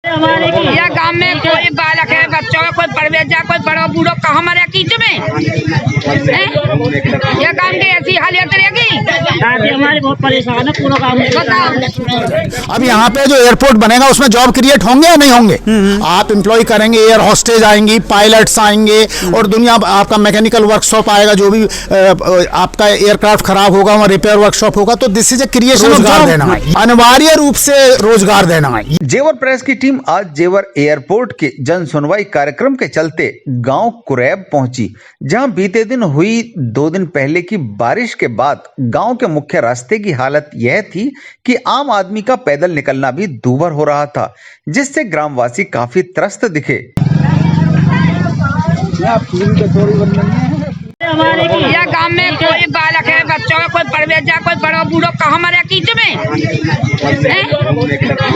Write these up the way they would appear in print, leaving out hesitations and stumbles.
या गांव में कोई बालक है, बच्चों है, कोई परवेज जा, कोई बड़ा बूढ़ो कहाँ मरे कीच में? यह गांव की ऐसी हालत रहेगी, हमारे बहुत परेशान है पूरा गांव में। अब यहाँ पे जो एयरपोर्ट बनेगा उसमें जॉब क्रिएट होंगे या नहीं होंगे? आप एम्प्लॉय करेंगे, एयर हॉस्टेज आएंगी, पायलट्स आएंगे और दुनिया आपका मैकेनिकल वर्कशॉप आएगा, जो भी आपका एयरक्राफ्ट खराब होगा वहाँ रिपेयर वर्कशॉप होगा। तो this is a creation of job देना है, अनिवार्य रूप से रोजगार देना है। जेवर प्रेस की टीम आज जेवर एयरपोर्ट के जन सुनवाई कार्यक्रम के चलते गांव कुरैब पहुंची, जहां बीते दिन हुई 2 दिन पहले की बारिश के बाद गांव के मुख्य रास्ते की हालत यह थी कि आम आदमी का पैदल निकलना भी दूभर हो रहा था, जिससे ग्रामवासी काफी त्रस्त दिखे। या गांव में कोई बालक है, बच्चों है, कोई परवेज जा, कोई बड़ा बूढ़ो कहाँ मरे कीच में?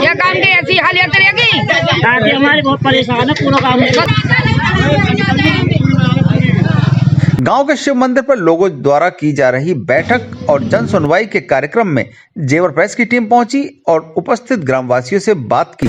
यह गांव की ऐसी हालत रहेगी, हमारे बहुत परेशान है पूरा गांव में। गांव के शिव मंदिर पर लोगों द्वारा की जा रही बैठक और जन सुनवाई के कार्यक्रम में जेवर प्रेस की टीम पहुंची और उपस्थित ग्रामवासियों से बात की।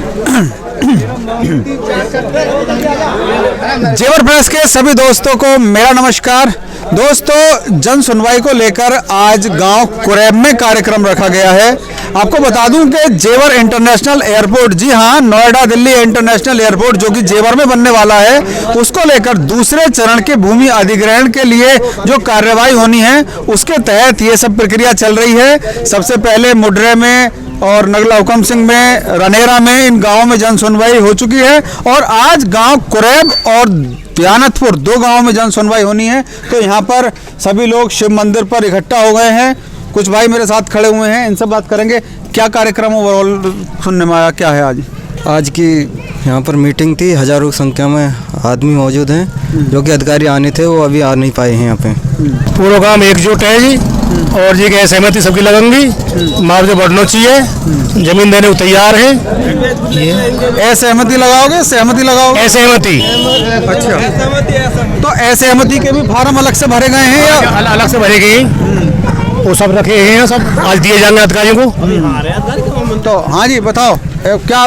जेवर प्रेस के सभी दोस्तों को मेरा नमस्कार। दोस्तों, जन सुनवाई को लेकर आज गांव कुरैब में कार्यक्रम रखा गया है। आपको बता दूं कि जेवर इंटरनेशनल एयरपोर्ट, जी हां, नोएडा दिल्ली इंटरनेशनल एयरपोर्ट जो कि जेवर में बनने वाला है, उसको लेकर दूसरे चरण के भूमि अधिग्रहण के लिए जो कार्यवाही होनी है उसके तहत ये सब प्रक्रिया चल रही है। सबसे पहले मुडरे में और नगला हुकम सिंह में, रनेरा में, इन गांवों में जन सुनवाई हो चुकी है और आज गांव कुरैब और दयानतपुर 2 गांवों में जन सुनवाई होनी है। तो यहाँ पर सभी लोग शिव मंदिर पर इकट्ठा हो गए हैं। कुछ भाई मेरे साथ खड़े हुए हैं, इनसे बात करेंगे। क्या कार्यक्रम ओवरऑल सुनने में आया, क्या है आज की यहाँ पर मीटिंग थी, हजारों की संख्या में आदमी मौजूद हैं। जो कि अधिकारी आने थे वो अभी आ नहीं पाए हैं यहाँ पे। पूरा काम एकजुट है जी, और जी के सहमति सबकी लगेंगी, मुआवजा बढ़ना चाहिए, जमीन देने को तैयार है। असहमति लगाओगे? सहमति लगाओगे? असहमति। अच्छा, तो असहमति के भी फार्म अलग से भरे गए हैं या अलग से भरे गए? वो सब रखे हैं, सब आज दिए जाएंगे अधिकारियों को। तो हाँ जी, बताओ क्या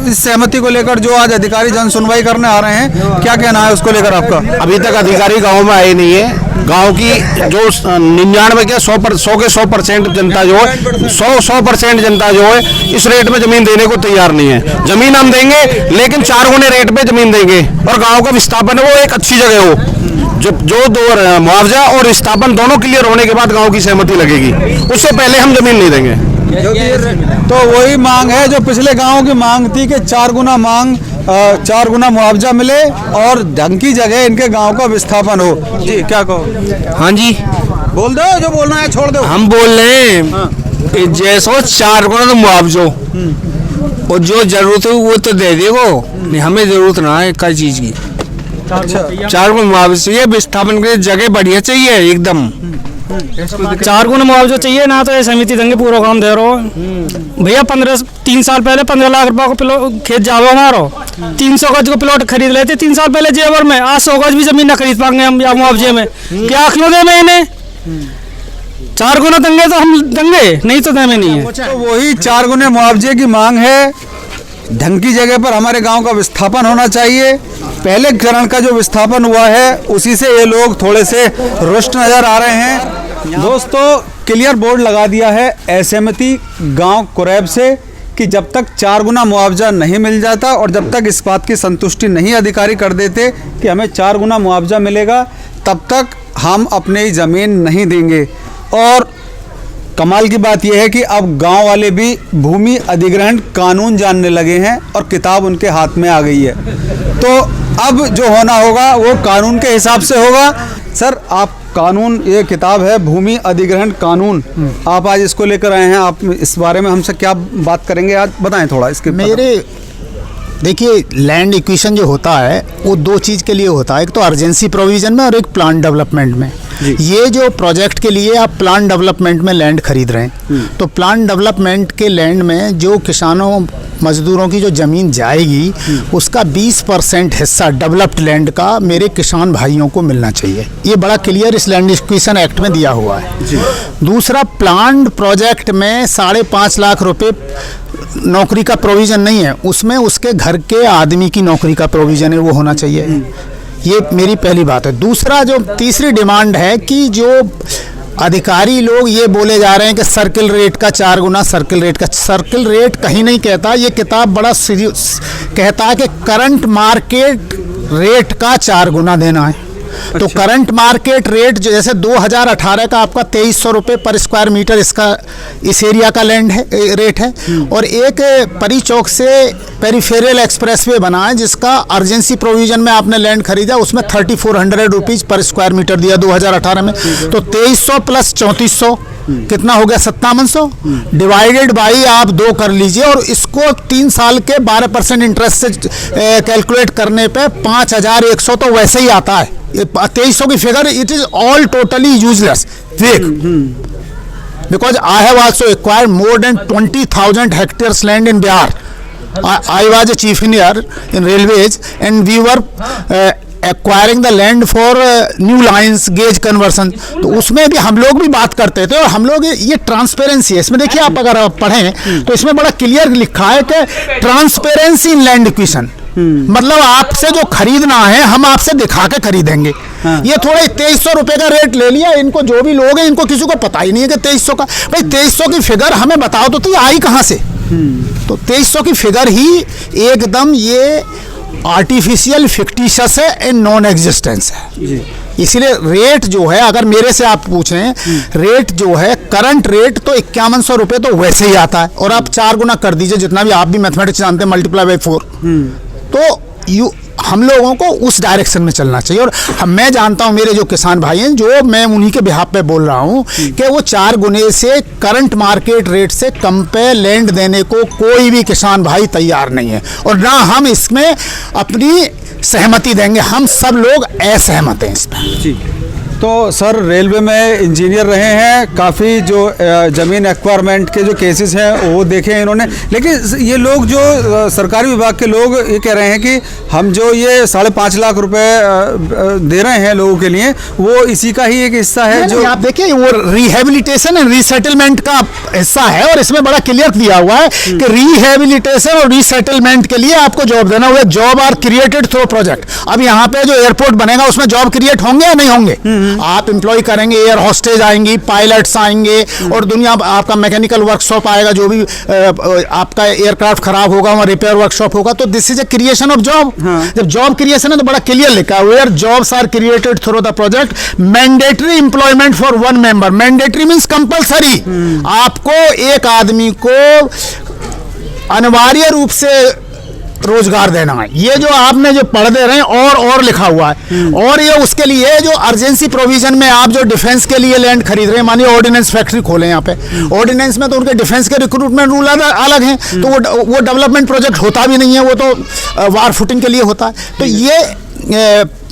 इस सहमति को लेकर जो आज अधिकारी जन सुनवाई करने आ रहे हैं, क्या कहना है उसको लेकर आपका? अभी तक अधिकारी गांव में आए नहीं है। गांव की जो 99 के 100% जनता जो है, 100% जनता जो है इस रेट में जमीन देने को तैयार नहीं है। जमीन हम देंगे लेकिन 4 गुने रेट पे जमीन देंगे, और गांव का विस्थापन है वो एक अच्छी जगह हो, जो 2 मुआवजा और विस्थापन दोनों क्लियर होने के बाद गांव की सहमति लगेगी, उससे पहले हम जमीन नहीं देंगे। तो वही मांग है जो पिछले गांव की मांग थी कि 4 गुना मुआवजा मिले और ढंग की जगह इनके गांव का विस्थापन हो। जी क्या कहो? हाँ जी, बोल दो, जो बोलना है छोड़ दो। हम बोल रहे हैं जैसो 4 गुना तो मुआवजो और जो जरूरत है वो तो दे देगो, नहीं हमें जरूरत ना है कई चीज की। अच्छा, 4 गुना मुआवजा चाहिए, विस्थापन के जगह बढ़िया चाहिए एकदम। 4 गुना मुआवजा चाहिए ना, तो ये समिति देंगे पूरा काम दे रहा भैया। 3 साल पहले 15 लाख रुपए को खेत जावा हमारा, 300 गज को प्लॉट खरीद लेते 3 साल पहले जेवर में। आज 100 गज भी जमीन ना खरीद पाएंगे हम या मुआवजे में। क्या क्यों दे मैं इन्हें? 4 गुना देंगे तो हम देंगे, नहीं तो देंगे नहीं है। तो वही 4 गुने मुआवजे की मांग है। ढंग की जगह पर हमारे गांव का विस्थापन होना चाहिए। पहले चरण का जो विस्थापन हुआ है उसी से ये लोग थोड़े से रुष्ट नजर आ रहे हैं। दोस्तों, क्लियर बोर्ड लगा दिया है असहमति गांव कुरैब से कि जब तक 4 गुना मुआवजा नहीं मिल जाता और जब तक इस बात की संतुष्टि नहीं अधिकारी कर देते कि हमें 4 गुना मुआवजा मिलेगा, तब तक हम अपनी ज़मीन नहीं देंगे। और कमाल की बात यह है कि अब गांव वाले भी भूमि अधिग्रहण कानून जानने लगे हैं और किताब उनके हाथ में आ गई है। तो अब जो होना होगा वो कानून के हिसाब से होगा। सर, आप कानून, ये किताब है भूमि अधिग्रहण कानून, आप आज इसको लेकर आए हैं, आप इस बारे में हमसे क्या बात करेंगे आज, बताएं थोड़ा इसके। देखिए, लैंड इक्विशन जो होता है वो 2 चीज़ के लिए होता है, एक तो अर्जेंसी प्रोविजन में और एक प्लान डेवलपमेंट में। ये जो प्रोजेक्ट के लिए आप प्लान डेवलपमेंट में लैंड खरीद रहे हैं, तो प्लान डेवलपमेंट के लैंड में जो किसानों मजदूरों की जो ज़मीन जाएगी उसका 20% हिस्सा डेवलप्ड लैंड का मेरे किसान भाइयों को मिलना चाहिए। ये बड़ा क्लियर इस लैंड एक्विजिशन एक्ट में दिया हुआ है। दूसरा, प्लान्ड प्रोजेक्ट में 5.5 लाख रुपए नौकरी का प्रोविज़न नहीं है, उसमें उसके घर के आदमी की नौकरी का प्रोविज़न है, वो होना चाहिए। ये मेरी पहली बात है। दूसरा, जो तीसरी डिमांड है कि जो अधिकारी लोग ये बोले जा रहे हैं कि सर्किल रेट का 4 गुना, सर्किल रेट कहीं नहीं कहता। ये किताब बड़ा सीरियस कहता है कि करंट मार्केट रेट का 4 गुना देना है। तो करंट मार्केट रेट जो जैसे 2018 का आपका 2300 रुपये पर स्क्वायर मीटर इसका इस एरिया का लैंड है, रेट है। और एक परी चौक से पेरीफेरल एक्सप्रेसवे बना है जिसका अर्जेंसी प्रोविजन में आपने लैंड खरीदा, उसमें 3400 रुपीज़ पर स्क्वायर मीटर दिया 2018 में। तो 2300 प्लस 3400 कितना हो गया? 5700 डिवाइडेड बाई आप 2 कर लीजिए, और इसको 3 साल के 12% इंटरेस्ट से कैलकुलेट करने पे 5100 तो वैसे ही आता है। 2300 की figure, it is all totally useless because I have also acquired more than 20,000 hectares land in Bihar. I was a chief engineer in railways and we were acquiring the land for new lines gauge conversion. तो उसमें भी हम लोग भी बात करते थे, और हम लोग ये ट्रांसपेरेंसी है इसमें। देखिए आप अगर पढ़ें तो इसमें बड़ा क्लियर लिखा है कि ट्रांसपेरेंसी इन लैंड एक्विजिशन, मतलब आपसे जो खरीदना है हम आपसे दिखा के खरीदेंगे। ये थोड़े 2300 रुपए का रेट ले लिया, इनको जो भी लोग हैं इनको किसी को पता ही नहीं है कि 2300 का। भाई 2300 की फिगर हमें बताओ तो ये आई कहाँ से? तो 2300 की फिगर ही एकदम ये आर्टिफिशियल फिक्टिशियस है एंड नॉन एग्जिस्टेंस है। इसीलिए रेट जो है, अगर मेरे से आप पूछें, रेट जो है करंट रेट तो 5100 रुपये तो वैसे ही आता है, और आप 4 गुना कर दीजिए, जितना भी आप भी मैथमेटिक्स जानते हैं, मल्टीप्लाई बाई 4, तो हम लोगों को उस डायरेक्शन में चलना चाहिए। और मैं जानता हूं मेरे जो किसान भाई हैं, जो मैं उन्हीं के बिहाफ पे बोल रहा हूं कि वो 4 गुने से करंट मार्केट रेट से कम पे लैंड देने को कोई भी किसान भाई तैयार नहीं है, और ना हम इसमें अपनी सहमति देंगे। हम सब लोग असहमत हैं इस पर। तो सर, रेलवे में इंजीनियर रहे हैं, काफ़ी जो ज़मीन एक्वायरमेंट के जो केसेस हैं वो देखे हैं इन्होंने, लेकिन ये लोग जो सरकारी विभाग के लोग ये कह रहे हैं कि हम जो ये 5.5 लाख रुपए दे रहे हैं लोगों के लिए, वो इसी का ही एक हिस्सा है। जो आप देखिए वो रिहेबिलिटेशन एंड रीसेटलमेंट का हिस्सा है, और इसमें बड़ा क्लियर दिया हुआ है कि रिहेबिलिटेशन और रीसेटलमेंट के लिए आपको जॉब देना हुआ। Job are created through project. अब यहाँ पे जो एयरपोर्ट बनेगा उसमें जॉब क्रिएट होंगे या नहीं होंगे? आप एम्प्लॉय करेंगे, एयर हॉस्टेज आएंगी, पायलट्स आएंगे, और दुनिया आपका मैकेनिकल वर्कशॉप आएगा, जो भी आपका एयरक्राफ्ट खराब होगा वहाँ रिपेयर वर्कशॉप होगा। तो this is a creation of job. जब जॉब क्रिएशन है तो बड़ा क्लियर लिखा है, where jobs are created through the project, mandatory employment for 1 member. Mandatory means compulsory. आपको एक आदमी को अनिवार्य रूप से रोजगार देना है। ये जो आपने जो पढ़ दे रहे हैं और लिखा हुआ है, और ये उसके लिए जो अर्जेंसी प्रोविजन में आप जो डिफेंस के लिए लैंड खरीद रहे हैं, मानिए ऑर्डिनेंस फैक्ट्री खोले यहाँ पे, ऑर्डिनेंस में तो उनके डिफेंस के रिक्रूटमेंट रूल अलग हैं, तो वो डेवलपमेंट प्रोजेक्ट होता भी नहीं है, वो तो वार फुटिंग के लिए होता है। तो ये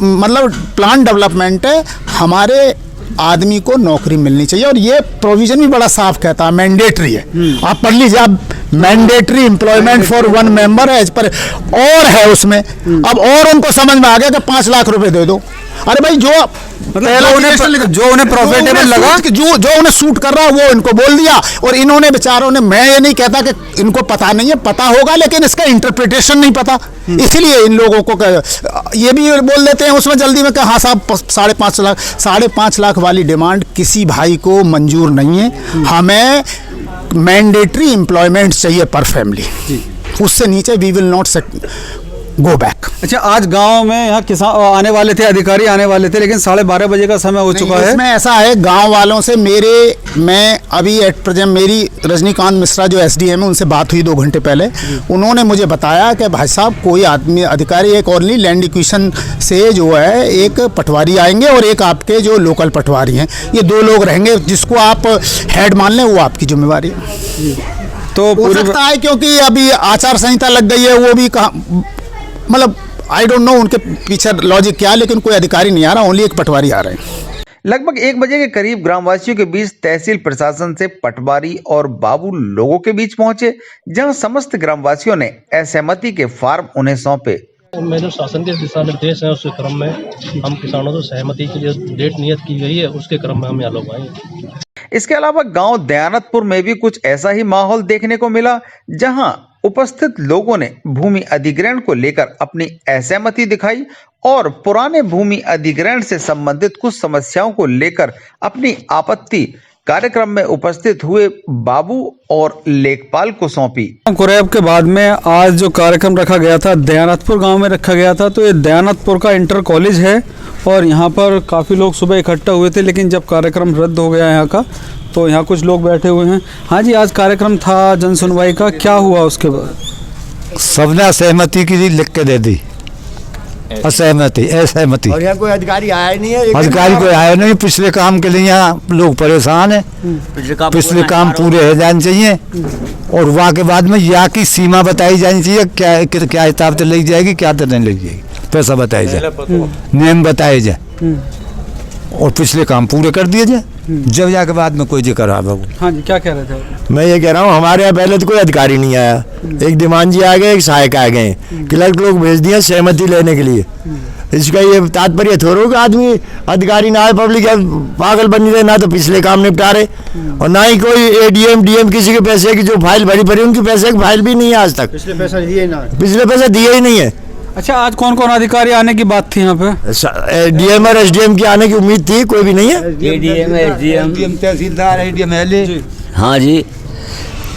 मतलब प्लान डेवलपमेंट है, हमारे आदमी को नौकरी मिलनी चाहिए, और ये प्रोविजन भी बड़ा साफ कहता है, मैंडेटरी है। आप पढ़ लीजिए, आप mandatory employment for 1 member as पर, और है उसमें। अब और उनको समझ में आ गया कि 5 लाख रुपए दे दो। अरे भाई, जो उन्हें प्रॉफिटेबल लगा, जो उन्हें सूट कर रहा है वो इनको बोल दिया, और इन्होंने बेचारों ने, मैं ये नहीं कहता कि इनको पता नहीं है, पता होगा, लेकिन इसका इंटरप्रिटेशन नहीं पता, इसलिए इन लोगों को ये भी बोल देते हैं उसमें जल्दी में कि हाँ साहब 5.5 लाख वाली डिमांड किसी भाई को मंजूर नहीं है। हमें मैंडेटरी एम्प्लॉयमेंट चाहिए पर फैमिली, उससे नीचे we will not go back. अच्छा, आज गांव में यहाँ किसान आने वाले थे, अधिकारी आने वाले थे, लेकिन 12:30 बजे का समय हो चुका है। इसमें ऐसा है, गांव वालों से मैं अभी एट प्रेजेंट मेरी रजनीकांत मिश्रा जो SDM है उनसे बात हुई 2 घंटे पहले। उन्होंने मुझे बताया कि भाई साहब कोई आदमी अधिकारी, एक ओनली लैंड एक्विजिशन से जो है एक पटवारी आएंगे और एक आपके जो लोकल पटवारी हैं, ये 2 लोग रहेंगे, जिसको आप हेड मान लें वो आपकी जिम्मेवारी है। तो हो सकता है क्योंकि अभी आचार संहिता लग गई है, वो भी मतलब आई डोंट नो उनके पीछे लॉजिक क्या, लेकिन कोई अधिकारी नहीं आ रहा, ओनली एक पटवारी आ रहे हैं। लगभग 1 बजे के करीब ग्रामवासियों के बीच तहसील प्रशासन से पटवारी और बाबू लोगों के बीच पहुंचे, जहां समस्त ग्रामवासियों ने असहमति के फॉर्म उन्हें सौंपे। में जो शासन के दिशा निर्देश हैं उसके क्रम में हम किसानों से सहमति के लिए डेट नियत की गई है, उसके क्रम में हम यहाँ लोग आए। इसके अलावा गांव दयानतपुर में भी कुछ ऐसा ही माहौल देखने को मिला, जहां उपस्थित लोगों ने भूमि अधिग्रहण को लेकर अपनी असहमति दिखाई और पुराने भूमि अधिग्रहण से संबंधित कुछ समस्याओं को लेकर अपनी आपत्ति कार्यक्रम में उपस्थित हुए बाबू और लेखपाल को सौंपी। कुरैब के बाद में आज जो कार्यक्रम रखा गया था दयानतपुर गांव में रखा गया था, तो ये दयानतपुर का इंटर कॉलेज है और यहाँ पर काफ़ी लोग सुबह इकट्ठा हुए थे, लेकिन जब कार्यक्रम रद्द हो गया यहाँ का तो यहाँ कुछ लोग बैठे हुए हैं। हाँ जी, आज कार्यक्रम था जन सुनवाई का, क्या हुआ उसके बाद? सबने असहमति की लिख के दे दी, असहमति। और यहाँ कोई अधिकारी आया नहीं है, अधिकारी कोई आया नहीं। पिछले काम के लिए यहाँ लोग परेशान हैं, पिछले काम पूरे हो जाने चाहिए और वहाँ के बाद में यहाँ की सीमा बताई जानी चाहिए, क्या हिसाब से ले जाएगी, क्या तो नहीं ले जाएगी, पैसा बताया जाए, नियम बताए जाए और पिछले काम पूरे कर दिए जाए, जब जाके बाद में कोई जिक्र आ। हाँ जी, क्या कह रहे थे? मैं ये कह रहा हूँ हमारे यहाँ पहले तो कोई अधिकारी नहीं आया, एक दीवान जी आ गए, एक सहायक आ गए, क्लर्क लोग भेज दिए सहमति लेने के लिए। इसका ये तात्पर्य थोड़ा कि आदमी अधिकारी ना आए, पब्लिक पागल बनी रहे, ना तो पिछले काम निपटा रहे और ना ही कोई एडीएम डीएम किसी के पैसे की जो फाइल भरी पड़ी उनकी पैसे की फाइल भी नहीं है आज तक, पिछले पैसे दिए ही नहीं है। अच्छा, आज कौन कौन अधिकारी आने की बात थी यहाँ पे? डीएम और एसडीएम की आने की उम्मीद थी, कोई भी नहीं है। डीएम एसडीएम तहसीलदार एडीएम एलए। हाँ जी,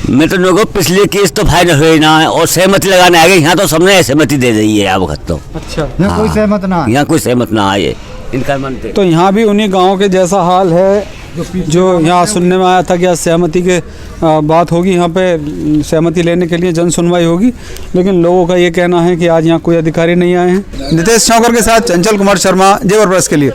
मैं तो लोगों पिछले केस तो फाइनल हुए ना है और सहमति लगाने आ गए, यहाँ तो सबने सहमति दे दी है अब खत तो। अच्छा, यहाँ कोई सहमत ना, यहाँ कोई सहमत ना आए इनका मन तो यहाँ भी उन्हीं गाँव के जैसा हाल है जो यहाँ सुनने में आया था कि आज सहमति के बात होगी, यहाँ पे सहमति लेने के लिए जन सुनवाई होगी, लेकिन लोगों का ये कहना है कि आज यहाँ कोई अधिकारी नहीं आए हैं। नितेश चौकर के साथ चंचल कुमार शर्मा, जेवर प्रेस के लिए।